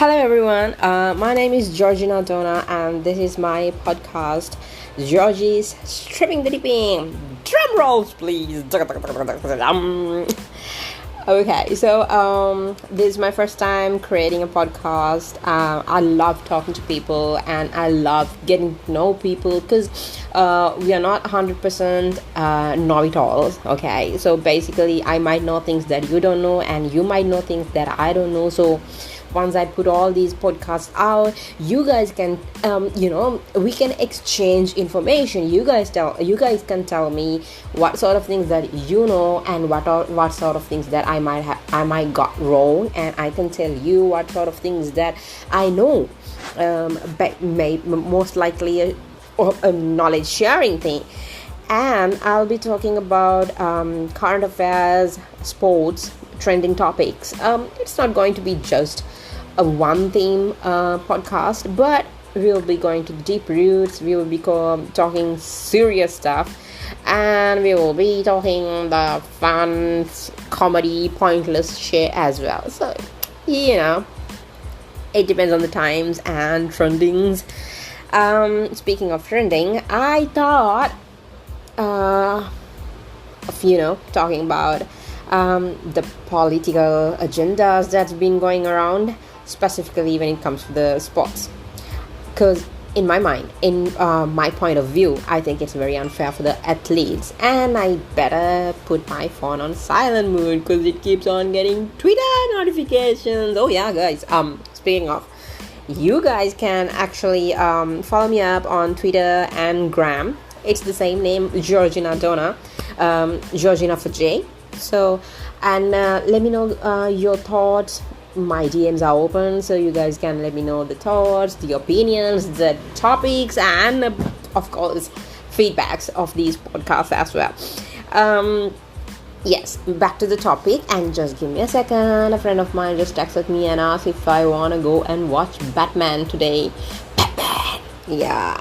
Hello everyone, my name is Jorgina Dona and this is my podcast, Jorgy'S Stripping the Dipping. Drum rolls please. Okay, so this is my first time creating a podcast. I love talking to people and I love getting to know people because we are not 100% know-it-alls. Okay, so basically I might know things that you don't know and you might know things that I don't know. So once I put all these podcasts out, you guys can we can exchange information. You guys can tell me what sort of things that you know and what sort of things that I might got wrong, and I can tell you what sort of things that I know. Most likely a knowledge sharing thing. And I'll be talking about current affairs, sports, trending topics. It's not going to be just a one theme podcast, but we'll be going to deep roots. We will be talking serious stuff, and we will be talking the fun, comedy, pointless shit as well. So it depends on the times and trendings. Speaking of trending, I thought of talking about the political agendas that's been going around, specifically when it comes to the sports. Because in my mind, in my point of view, I think it's very unfair for the athletes, and I better put my phone on silent mode because it keeps on getting Twitter notifications. Oh yeah, guys, speaking of, you guys can actually follow me up on Twitter and Gram. It's the same name, Jorgina Dona, Jorgina for J. So, and let me know your thoughts. My DMs are open, so you guys can let me know the thoughts, the opinions, the topics, and of course feedbacks of these podcasts as well. Yes, back to the topic, and just give me a second. A friend of mine just texted me and asked if I want to go and watch Batman today. Batman! Yeah,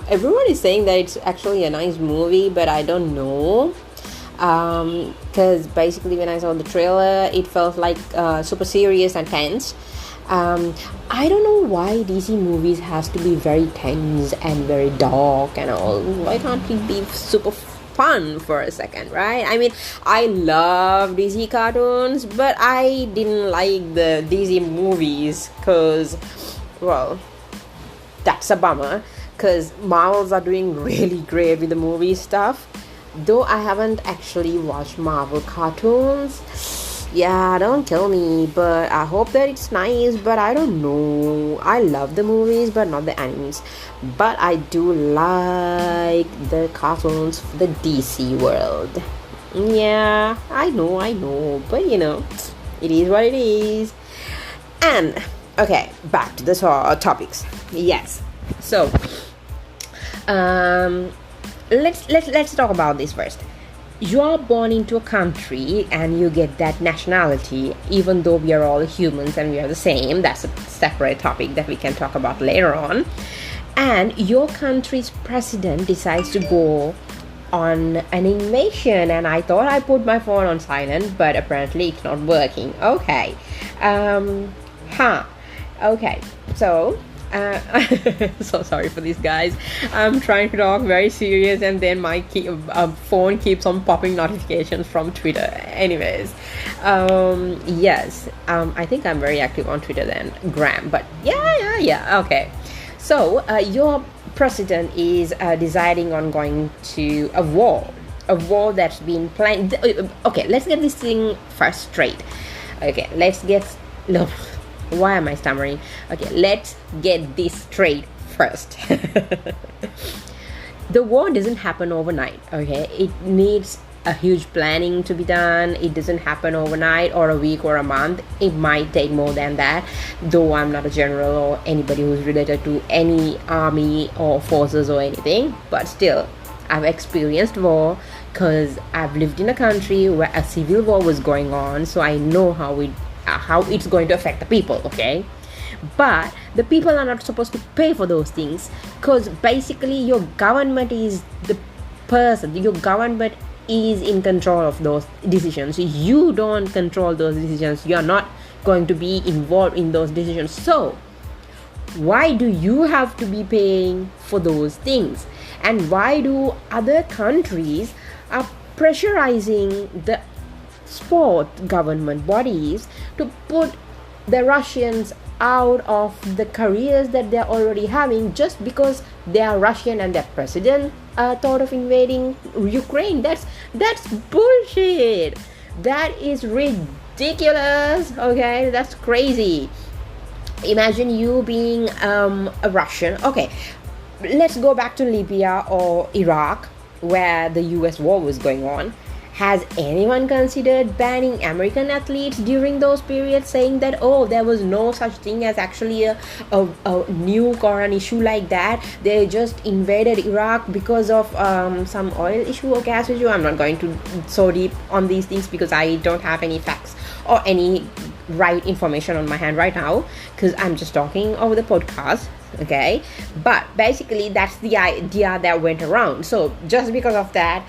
everyone is saying that it's actually a nice movie, but I don't know. Because basically when I saw the trailer, it felt like super serious and tense. I don't know why DC movies has to be very tense and very dark and all. Why can't it be super fun for a second, right? I mean, I love DC cartoons, but I didn't like the DC movies because, well, that's a bummer, because Marvels are doing really great with the movie stuff. Though I haven't actually watched Marvel cartoons. Yeah, don't kill me, but I hope that it's nice, but I don't know. I love the movies, but not the animes. But I do like the cartoons for the DC world. Yeah, I know, but it is what it is. And, okay, back to the topics. Yes, so, Let's talk about this first. You are born into a country and you get that nationality, even though we are all humans and we are the same. That's a separate topic that we can talk about later on. And your country's president decides to go on an invasion, and I thought I put my phone on silent, but apparently it's not working. Okay. Okay, so so sorry for these guys. I'm trying to talk very serious, and then my phone keeps on popping notifications from Twitter. Anyways, yes, I think I'm very active on Twitter than Gram, but yeah. Okay, so your president is deciding on going to a war that's been planned. Okay, let's get this thing first straight. Okay, look. Why am I stammering? Okay, let's get this straight first. The war doesn't happen overnight, okay? It needs a huge planning to be done. It doesn't happen overnight or a week or a month. It might take more than that, though I'm not a general or anybody who's related to any army or forces or anything. But still, I've experienced war because I've lived in a country where a civil war was going on, so I know how it's going to affect the people, okay? But the people are not supposed to pay for those things, because basically your government is the person, your government is in control of those decisions. You don't control those decisions. You are not going to be involved in those decisions. So why do you have to be paying for those things? And why do other countries are pressurizing the sport government bodies to put the Russians out of the careers that they're already having just because they are Russian and their president thought of invading Ukraine? That's bullshit. That is ridiculous. Okay, that's crazy. Imagine you being a Russian. Okay, let's go back to Libya or Iraq where the US war was going on. Has anyone considered banning American athletes during those periods, saying that, oh, there was no such thing as actually a nuke or an issue like that? They just invaded Iraq because of some oil issue or gas issue. I'm not going to so deep on these things because I don't have any facts or any right information on my hand right now, because I'm just talking over the podcast. Okay, but basically that's the idea that went around. So just because of that,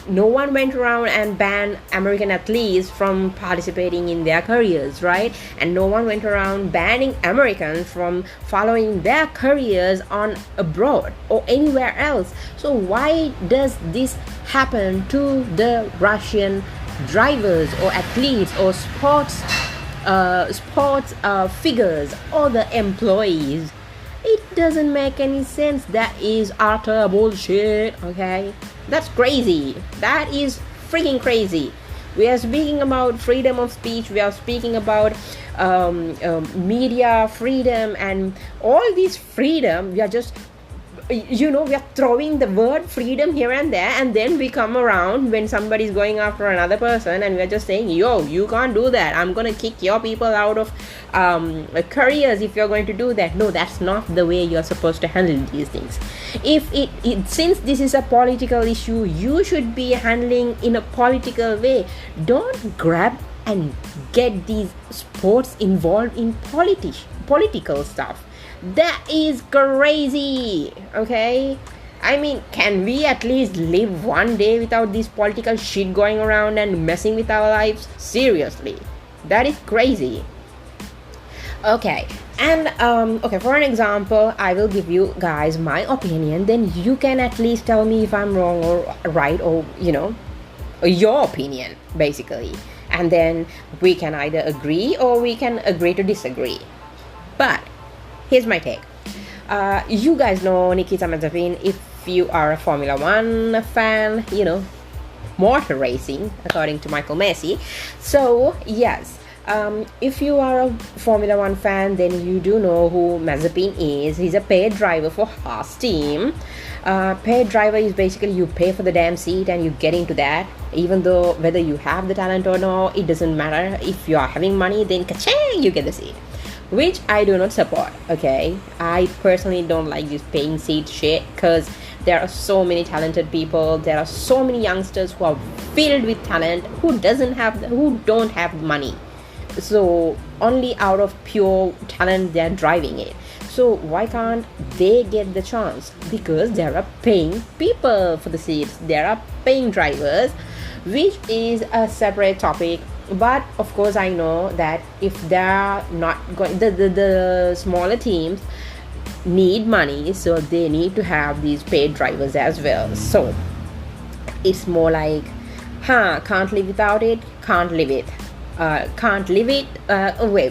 no one went around and banned American athletes from participating in their careers, right? And no one went around banning Americans from following their careers on abroad or anywhere else. So why does this happen to the Russian drivers or athletes or sports figures or the employees? It doesn't make any sense. That is utter bullshit. Okay, that's crazy. That is freaking crazy. We are speaking about freedom of speech. We are speaking about media freedom and all this freedom. We are just, we are throwing the word freedom here and there, and then we come around when somebody's going after another person and we're just saying, yo, you can't do that. I'm gonna kick your people out of careers if you're going to do that. No, that's not the way you're supposed to handle these things. If since this is a political issue, you should be handling in a political way. Don't grab and get these sports involved in political stuff. That is crazy. Okay, I mean, can we at least live one day without this political shit going around and messing with our lives? Seriously, that is crazy. Okay, and okay, for an example, I will give you guys my opinion, then you can at least tell me if I'm wrong or right, or your opinion basically, and then we can either agree or we can agree to disagree. But here's my take. You guys know Nikita Mazepin. If you are a Formula 1 fan, motor racing, according to Michael Messi. So, yes, if you are a Formula 1 fan, then you do know who Mazepin is. He's a paid driver for Haas team. Paid driver is basically you pay for the damn seat and you get into that. Even though whether you have the talent or not, it doesn't matter. If you are having money, then ka-ching, you get the seat. Which I do not support, okay? I personally don't like this paying seat shit, because there are so many talented people. There are so many youngsters who are filled with talent who don't have money. So only out of pure talent they're driving it. So why can't they get the chance? Because there are paying people for the seats. There are paying drivers, which is a separate topic. But of course I know that if they're not going, the smaller teams need money, so they need to have these paid drivers as well. So it's more like, can't live without it, can't live it. Wait,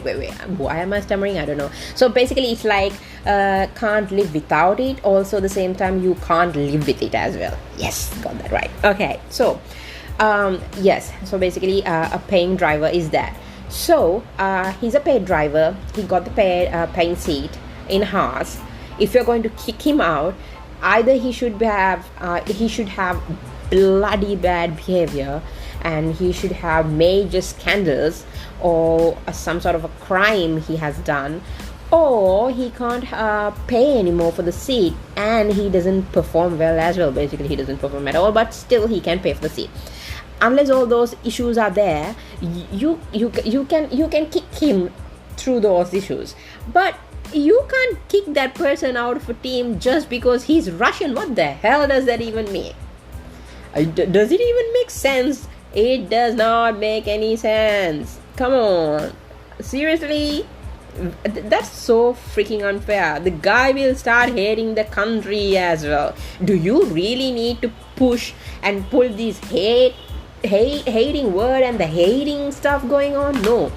why am I stammering? I don't know. So basically it's like can't live without it, also the same time you can't live with it as well. Yes, got that right. Okay, so yes, so basically a paying driver is that. So he's a paid driver. He got the paying seat in Haas. If you're going to kick him out, either he should have bloody bad behavior, and he should have major scandals or some sort of a crime he has done, or he can't pay anymore for the seat, and he doesn't perform well as well. Basically he doesn't perform at all, but still he can pay for the seat. Unless all those issues are there, you can kick him through those issues. But you can't kick that person out of a team just because he's Russian. What the hell does that even mean? Does it even make sense? It does not make any sense. Come on. Seriously? That's so freaking unfair. The guy will start hating the country as well. Do you really need to push and pull this hating word and the hating stuff going on? No.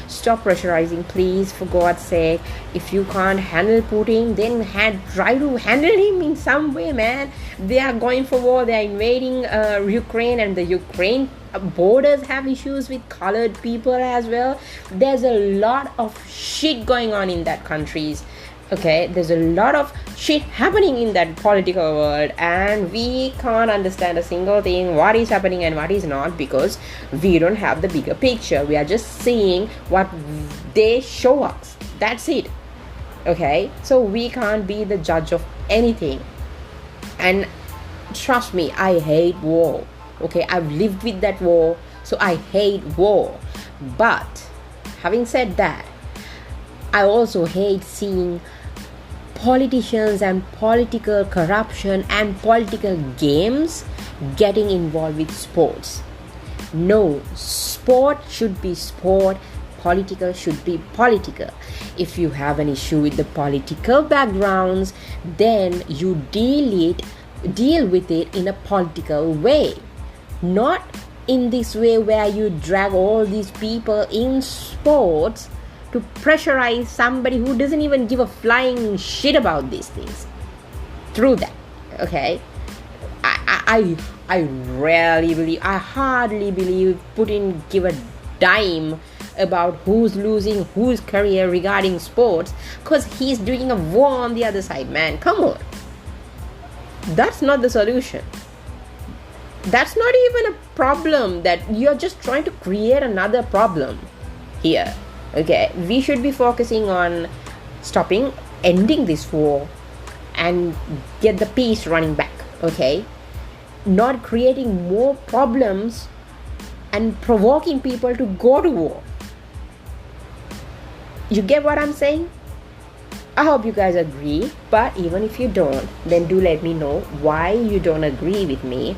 Stop pressurizing, please, for God's sake. If you can't handle Putin, then try to handle him in some way, man. They are going for war. They are invading Ukraine, and the Ukraine borders have issues with colored people as well. There's a lot of shit going on in that countries. Okay, there's a lot of shit happening in that political world, and we can't understand a single thing, what is happening and what is not, because we don't have the bigger picture. We are just seeing what they show us. That's it. Okay, so we can't be the judge of anything. And trust me, I hate war. Okay, I've lived with that war, so I hate war. But having said that, I also hate seeing politicians and political corruption and political games getting involved with sports. No, sport should be sport, political should be political. If you have an issue with the political backgrounds, then you deal with it in a political way, not in this way where you drag all these people in sports to pressurize somebody who doesn't even give a flying shit about these things. Through that, okay? I hardly believe Putin give a dime about who's losing whose career regarding sports, because he's doing a war on the other side, man. Come on. That's not the solution. That's not even a problem. That you're just trying to create another problem here. Okay, we should be focusing on ending this war and get the peace running back, okay? Not creating more problems and provoking people to go to war. You get what I'm saying? I hope you guys agree, but even if you don't, then do let me know why you don't agree with me.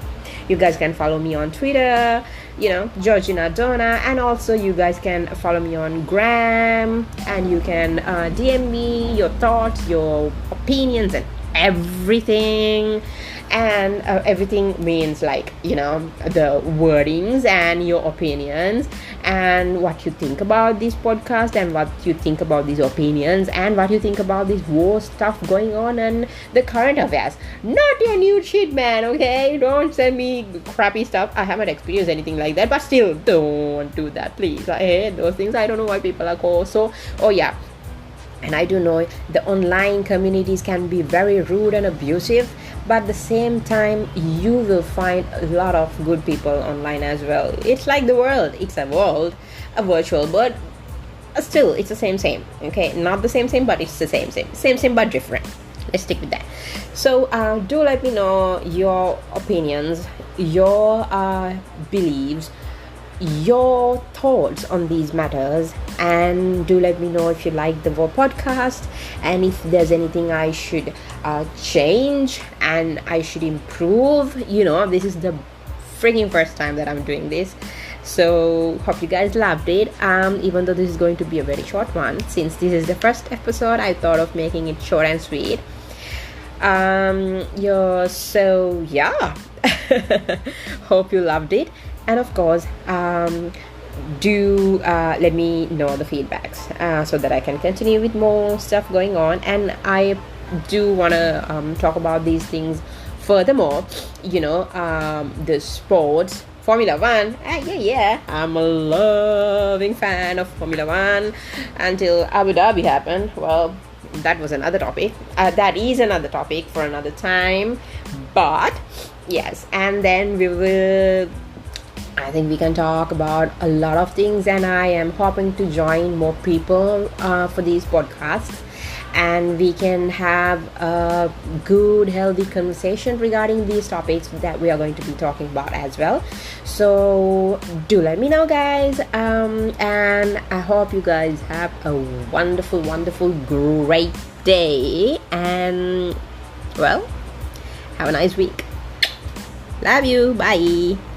You guys can follow me on Twitter, Jorgina, Dona, and also you guys can follow me on Gram, and you can DM me your thoughts, your opinions, and everything. And everything means the wordings and your opinions and what you think about this podcast and what you think about these opinions and what you think about this war stuff going on and the current affairs. Not your new shit, man, okay? Don't send me crappy stuff. I haven't experienced anything like that, but still, don't do that, please. I hate those things. I don't know why people are called so. Oh yeah. And I do know the online communities can be very rude and abusive, but at the same time, you will find a lot of good people online as well. It's like the world. It's a world, a virtual, but still, it's the same. Okay, not the same, but it's the same, but different. Let's stick with that. So do let me know your opinions, your beliefs, your thoughts on these matters, and do let me know if you like the podcast and if there's anything I should change and I should improve. This is the freaking first time that I'm doing this, so hope you guys loved it. Even though this is going to be a very short one, since this is the first episode, I thought of making it short and sweet. So yeah. Hope you loved it. And of course, do let me know the feedbacks so that I can continue with more stuff going on. And I do want to talk about these things furthermore. The sports, Formula 1. Yeah. I'm a loving fan of Formula 1 until Abu Dhabi happened. Well, that was another topic. That is another topic for another time. But yes, and then I think we can talk about a lot of things, and I am hoping to join more people for these podcasts, and we can have a good, healthy conversation regarding these topics that we are going to be talking about as well. So do let me know, guys, and I hope you guys have a wonderful, great day, and well, have a nice week. Love you. Bye.